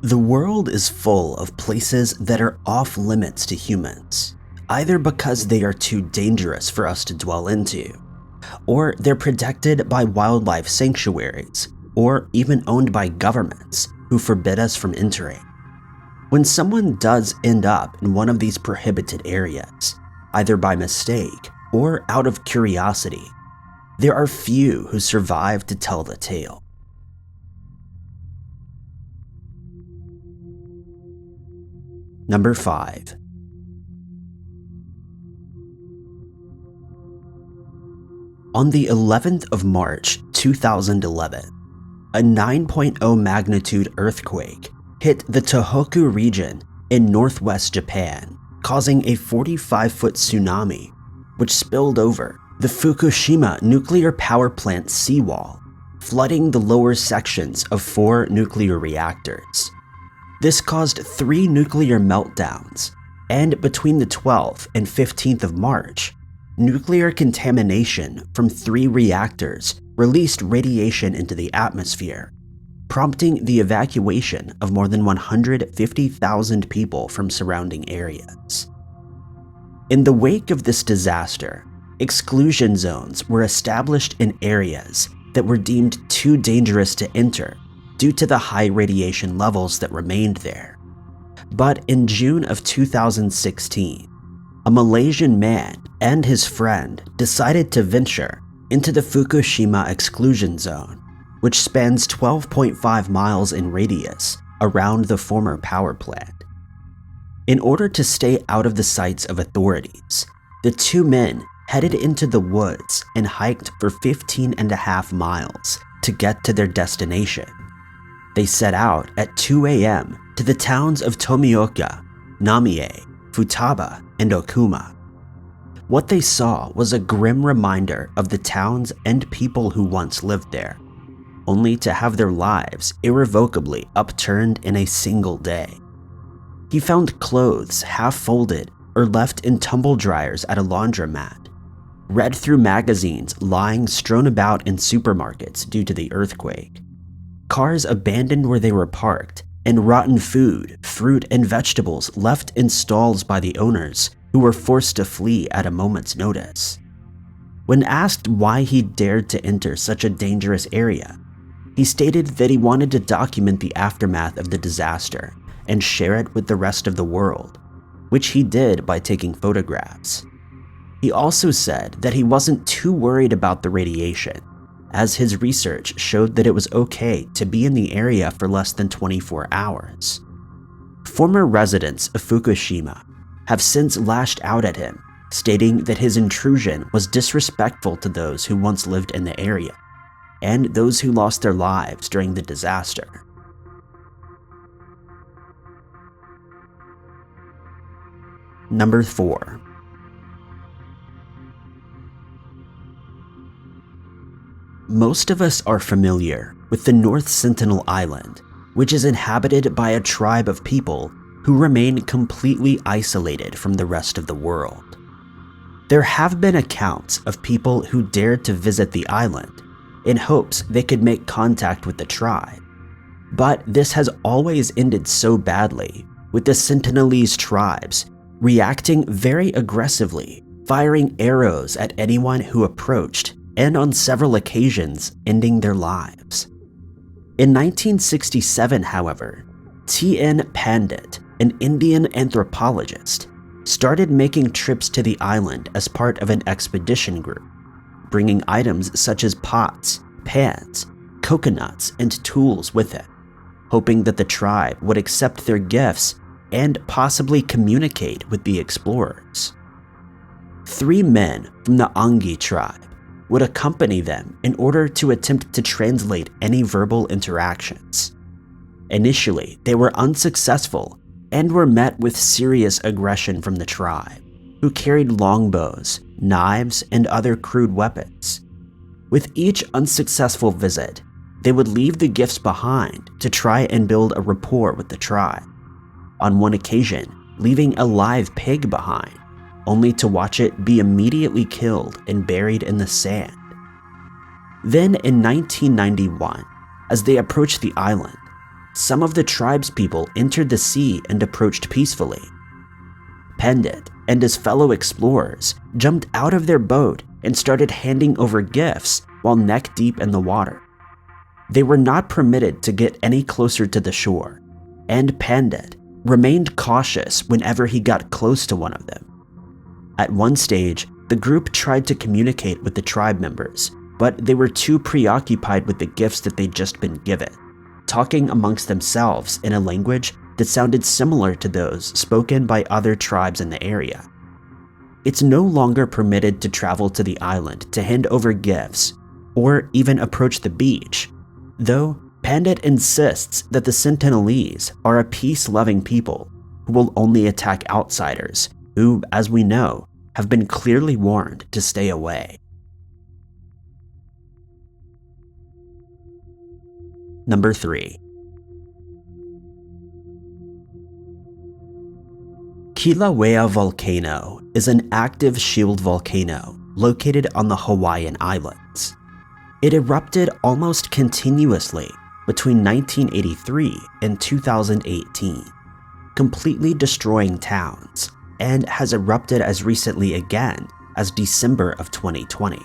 The world is full of places that are off limits to humans, either because they are too dangerous for us to dwell into, or they're protected by wildlife sanctuaries, or even owned by governments who forbid us from entering. When someone does end up in one of these prohibited areas, either by mistake or out of curiosity, there are few who survive to tell the tale. Number 5. On the 11th of March 2011, a 9.0 magnitude earthquake hit the Tohoku region in northwest Japan, causing a 45-foot tsunami, which spilled over the Fukushima nuclear power plant seawall, flooding the lower sections of 4 nuclear reactors. This caused 3 nuclear meltdowns, and between the 12th and 15th of March, nuclear contamination from 3 reactors released radiation into the atmosphere, prompting the evacuation of more than 150,000 people from surrounding areas. In the wake of this disaster, exclusion zones were established in areas that were deemed too dangerous to enter due to the high radiation levels that remained there. But in June of 2016, a Malaysian man and his friend decided to venture into the Fukushima exclusion zone, which spans 12.5 miles in radius around the former power plant. In order to stay out of the sights of authorities, the 2 men headed into the woods and hiked for 15.5 miles to get to their destination. They set out at 2 a.m. to the towns of Tomioka, Namie, Futaba, and Okuma. What they saw was a grim reminder of the towns and people who once lived there, only to have their lives irrevocably upturned in a single day. He found clothes half folded or left in tumble dryers at a laundromat, read through magazines lying strewn about in supermarkets due to the earthquake, cars abandoned where they were parked, and rotten food, fruit, and vegetables left in stalls by the owners who were forced to flee at a moment's notice. When asked why he dared to enter such a dangerous area, he stated that he wanted to document the aftermath of the disaster and share it with the rest of the world, which he did by taking photographs. He also said that he wasn't too worried about the radiation, as his research showed that it was okay to be in the area for less than 24 hours. Former residents of Fukushima have since lashed out at him, stating that his intrusion was disrespectful to those who once lived in the area and those who lost their lives during the disaster. Number 4. Most of us are familiar with the North Sentinel Island, which is inhabited by a tribe of people who remain completely isolated from the rest of the world. There have been accounts of people who dared to visit the island in hopes they could make contact with the tribe, but this has always ended so badly, with the Sentinelese tribes reacting very aggressively, firing arrows at anyone who approached, and on several occasions ending their lives. In 1967, however, T.N. Pandit, an Indian anthropologist, started making trips to the island as part of an expedition group, bringing items such as pots, pans, coconuts, and tools with him, hoping that the tribe would accept their gifts and possibly communicate with the explorers. 3 men from the Angi tribe would accompany them in order to attempt to translate any verbal interactions. Initially, they were unsuccessful and were met with serious aggression from the tribe, who carried longbows, knives, and other crude weapons. With each unsuccessful visit, they would leave the gifts behind to try and build a rapport with the tribe, on one occasion leaving a live pig behind, only to watch it be immediately killed and buried in the sand. Then in 1991, as they approached the island, some of the tribespeople entered the sea and approached peacefully. Pandit and his fellow explorers jumped out of their boat and started handing over gifts while neck deep in the water. They were not permitted to get any closer to the shore, and Pandit remained cautious whenever he got close to one of them. At one stage, the group tried to communicate with the tribe members, but they were too preoccupied with the gifts that they'd just been given, talking amongst themselves in a language that sounded similar to those spoken by other tribes in the area. It's no longer permitted to travel to the island to hand over gifts or even approach the beach, though Pandit insists that the Sentinelese are a peace-loving people who will only attack outsiders who, as we know, have been clearly warned to stay away. Number 3. Kilauea Volcano is an active shield volcano located on the Hawaiian Islands. It erupted almost continuously between 1983 and 2018, completely destroying towns, and has erupted as recently again as December of 2020.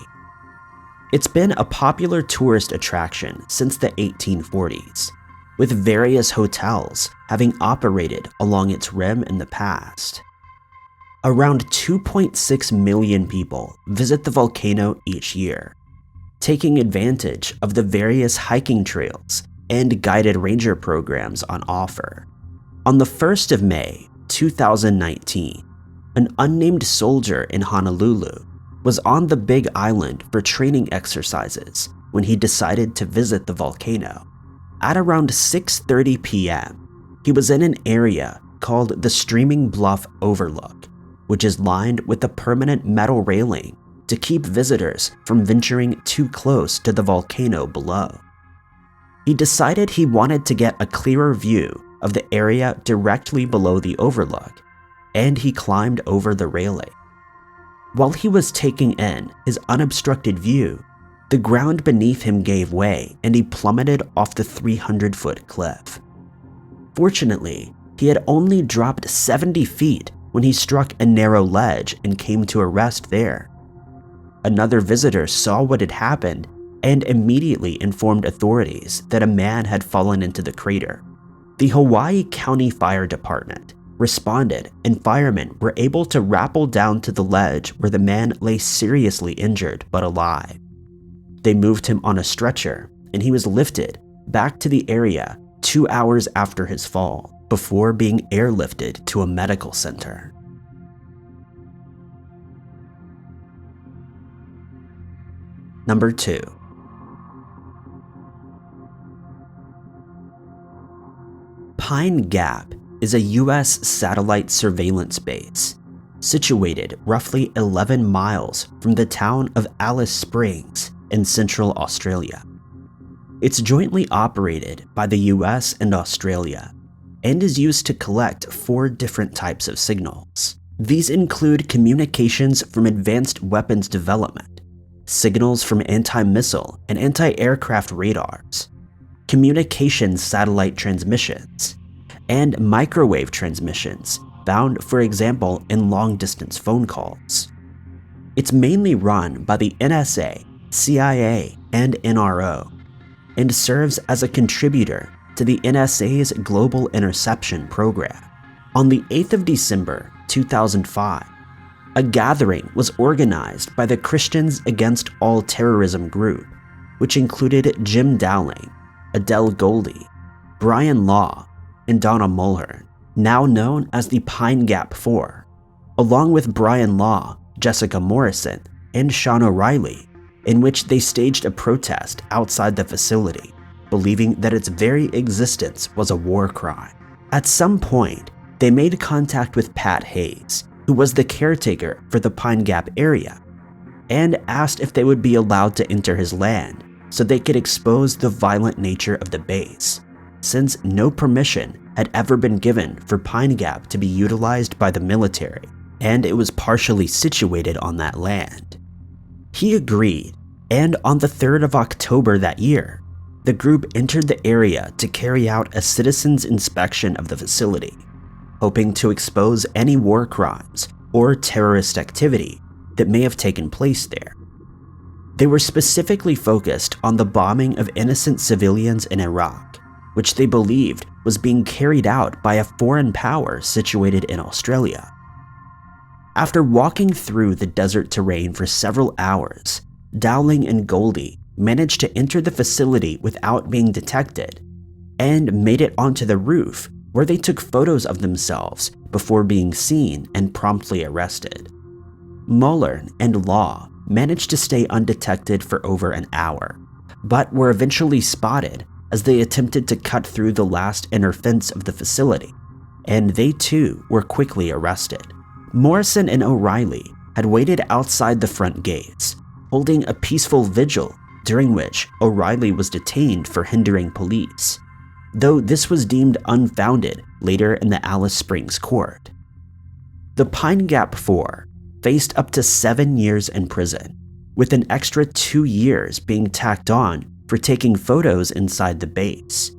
It's been a popular tourist attraction since the 1840s, with various hotels having operated along its rim in the past. Around 2.6 million people visit the volcano each year, taking advantage of the various hiking trails and guided ranger programs on offer. On the 1st of May, 2019, an unnamed soldier in Honolulu was on the Big Island for training exercises when he decided to visit the volcano. At around 6:30 p.m., he was in an area called the Streaming Bluff Overlook, which is lined with a permanent metal railing to keep visitors from venturing too close to the volcano below. He decided he wanted to get a clearer view of the area directly below the overlook, and he climbed over the railing. While he was taking in his unobstructed view, the ground beneath him gave way and he plummeted off the 300-foot cliff. Fortunately, he had only dropped 70 feet when he struck a narrow ledge and came to a rest there. Another visitor saw what had happened and immediately informed authorities that a man had fallen into the crater. The Hawaii County Fire Department responded, and firemen were able to rappel down to the ledge where the man lay seriously injured but alive. They moved him on a stretcher, and he was lifted back to the area 2 hours after his fall, before being airlifted to a medical center. Number 2. Pine Gap is a U.S. satellite surveillance base situated roughly 11 miles from the town of Alice Springs in Central Australia. It's jointly operated by the US and Australia and is used to collect 4 different types of signals. These include communications from advanced weapons development, signals from anti-missile and anti-aircraft radars, communications satellite transmissions, and microwave transmissions found, for example, in long-distance phone calls. It's mainly run by the NSA, CIA, and NRO, and serves as a contributor to the NSA's Global Interception Program. On the 8th of December, 2005, a gathering was organized by the Christians Against All Terrorism group, which included Jim Dowling, Adele Goldie, Brian Law, and Donna Mulhern, now known as the Pine Gap 4, along with Brian Law, Jessica Morrison, and Sean O'Reilly, in which they staged a protest outside the facility, believing that its very existence was a war crime. At some point, they made contact with Pat Hayes, who was the caretaker for the Pine Gap area, and asked if they would be allowed to enter his land so they could expose the violent nature of the base, since no permission had ever been given for Pine Gap to be utilized by the military, and it was partially situated on that land. He agreed, and on the 3rd of October that year, the group entered the area to carry out a citizen's inspection of the facility, hoping to expose any war crimes or terrorist activity that may have taken place there. They were specifically focused on the bombing of innocent civilians in Iraq, which they believed was being carried out by a foreign power situated in Australia. After walking through the desert terrain for several hours, Dowling and Goldie managed to enter the facility without being detected and made it onto the roof, where they took photos of themselves before being seen and promptly arrested. Muller and Law managed to stay undetected for over an hour, but were eventually spotted as they attempted to cut through the last inner fence of the facility, and they too were quickly arrested. Morrison and O'Reilly had waited outside the front gates, holding a peaceful vigil during which O'Reilly was detained for hindering police, though this was deemed unfounded later in the Alice Springs court. The Pine Gap Four faced up to 7 years in prison, with an extra 2 years being tacked on for taking photos inside the base.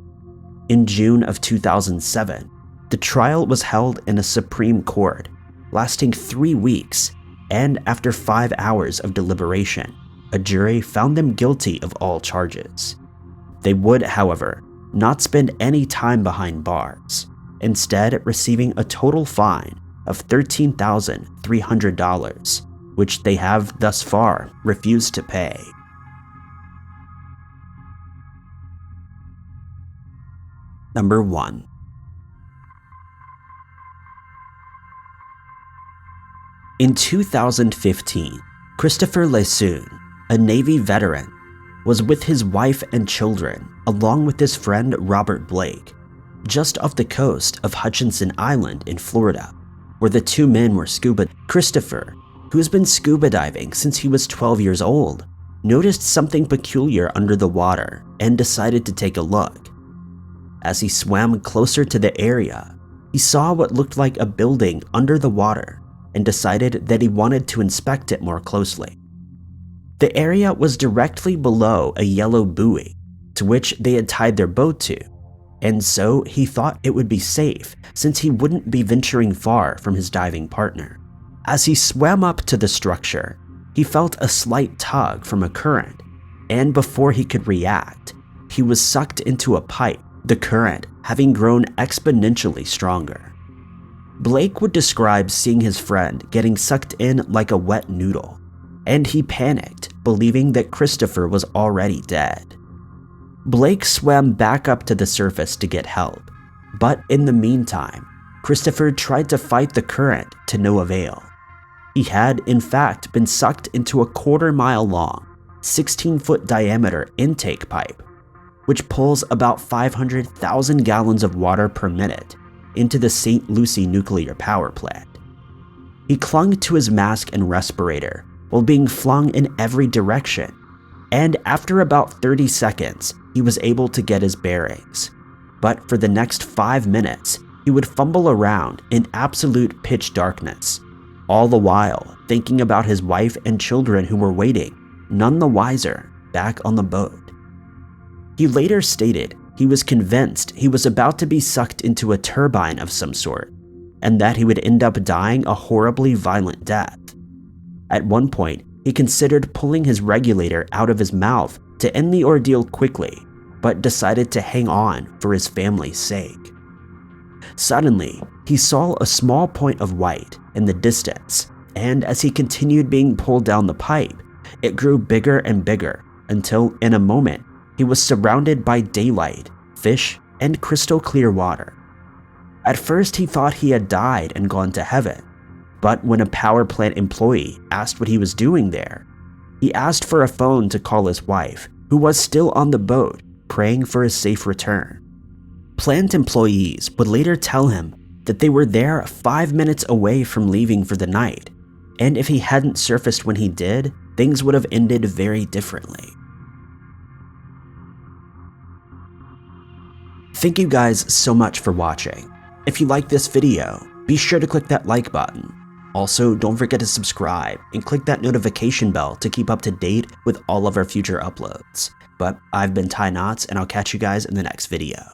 In June of 2007, the trial was held in a Supreme Court, lasting 3 weeks, and after 5 hours of deliberation, a jury found them guilty of all charges. They would, however, not spend any time behind bars, instead receiving a total fine of $13,300, which they have thus far refused to pay. Number 1. In 2015, Christopher Lejeune, a Navy veteran, was with his wife and children, along with his friend Robert Blake, just off the coast of Hutchinson Island in Florida, where the two men were scuba. Christopher, who has been scuba diving since he was 12 years old, noticed something peculiar under the water and decided to take a look. As he swam closer to the area, he saw what looked like a building under the water and decided that he wanted to inspect it more closely. The area was directly below a yellow buoy to which they had tied their boat to, and so he thought it would be safe since he wouldn't be venturing far from his diving partner. As he swam up to the structure, he felt a slight tug from a current, and before he could react, he was sucked into a pipe, the current having grown exponentially stronger. Blake would describe seeing his friend getting sucked in like a wet noodle, and he panicked, believing that Christopher was already dead. Blake swam back up to the surface to get help, but in the meantime, Christopher tried to fight the current to no avail. He had, in fact, been sucked into a quarter-mile long, 16-foot diameter intake pipe, which pulls about 500,000 gallons of water per minute into the St. Lucie nuclear power plant. He clung to his mask and respirator while being flung in every direction, and after about 30 seconds, he was able to get his bearings. But for the next 5 minutes, he would fumble around in absolute pitch darkness, all the while thinking about his wife and children who were waiting, none the wiser, back on the boat. He later stated he was convinced he was about to be sucked into a turbine of some sort, and that he would end up dying a horribly violent death. At one point, he considered pulling his regulator out of his mouth to end the ordeal quickly, but decided to hang on for his family's sake. Suddenly, he saw a small point of white in the distance, and as he continued being pulled down the pipe, it grew bigger and bigger until, in a moment, he was surrounded by daylight, fish, and crystal clear water. At first, he thought he had died and gone to heaven, but when a power plant employee asked what he was doing there, he asked for a phone to call his wife, who was still on the boat, praying for his safe return. Plant employees would later tell him that they were there 5 minutes away from leaving for the night, and if he hadn't surfaced when he did, things would have ended very differently. Thank you guys so much for watching. If you like this video, be sure to click that like button. Also, don't forget to subscribe and click that notification bell to keep up to date with all of our future uploads. But I've been Ty Knots, and I'll catch you guys in the next video.